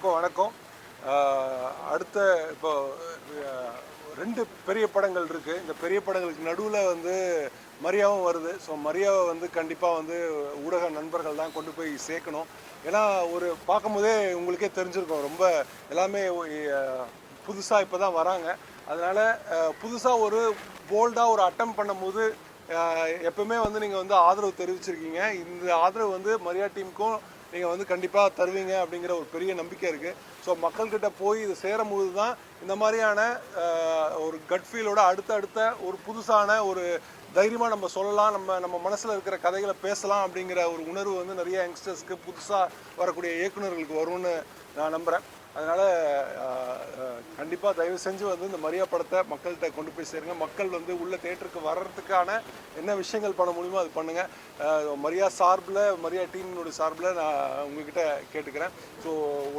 வணக்கம். அடுத்த இப்போ 2 பெரிய படங்கள் இருக்குது. இந்த பெரிய படங்களுக்கு நடுவில் வந்து மரியாவும் வருது. ஸோ மரியாவை வந்து கண்டிப்பாக வந்து ஊடக நண்பர்கள் தான் கொண்டு போய் சேர்க்கணும். ஏன்னா ஒரு பார்க்கும்போதே உங்களுக்கே தெரிஞ்சிருக்கும், ரொம்ப எல்லாமே புதுசாக இப்போ தான் வராங்க. அதனால் புதுசாக ஒரு போல்டாக ஒரு அட்டம் பண்ணும்போது எப்பவுமே வந்து நீங்கள் வந்து ஆதரவு தெரிவிச்சிருக்கீங்க. இந்த ஆதரவு வந்து மரியா டீமுக்கும் நீங்கள் வந்து கண்டிப்பாக தருவீங்க அப்படிங்கிற ஒரு பெரிய நம்பிக்கை இருக்குது. ஸோ மக்கள்கிட்ட போய் இது சேரும்போது தான் இந்த மாதிரியான ஒரு கட் ஃபீலோட அடுத்த ஒரு புதுசான ஒரு தைரியமாக நம்ம சொல்லலாம், நம்ம மனசில் இருக்கிற கதைகளை பேசலாம் அப்படிங்கிற ஒரு உணர்வு வந்து நிறைய யங்ஸ்டர்ஸ்க்கு, புதுசாக வரக்கூடிய இயக்குநர்களுக்கு வரும்னு நான் நம்புகிறேன். அதனால் கண்டிப்பாக தயவு செஞ்சு வந்து இந்த மரியா படத்தை மக்கள்கிட்ட கொண்டு போய் சேருங்க. மக்கள் வந்து உள்ள தேட்டருக்கு வர்றதுக்கான என்ன விஷயங்கள் பண்ண முடியுமோ அது பண்ணுங்கள். மரியா சார்பில், மரியா டீமினுடைய சார்பில் நான் உங்ககிட்ட கேட்டுக்கிறேன். ஸோ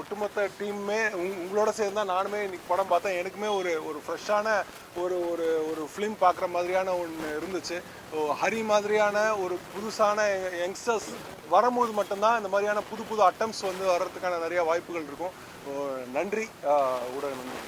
ஒட்டுமொத்த டீமுமே உங்களோட சேர்ந்து தான் நானுமே இன்றைக்கி படம் பார்த்தேன். எனக்குமே ஒரு ஃப்ரெஷ்ஷான ஒரு ஒரு ஒரு ஃபிலிம் பார்க்குற மாதிரியான ஒன்று இருந்துச்சு. ஸோ ஹரி மாதிரியான ஒரு புதுசான யங்ஸ்டர்ஸ் வரும்போது மட்டும்தான் இந்த மாதிரியான புது அட்டம்ஸ் வந்து வர்றதுக்கான நிறையா வாய்ப்புகள் இருக்கும். நன்றி ஊடக நன்றி.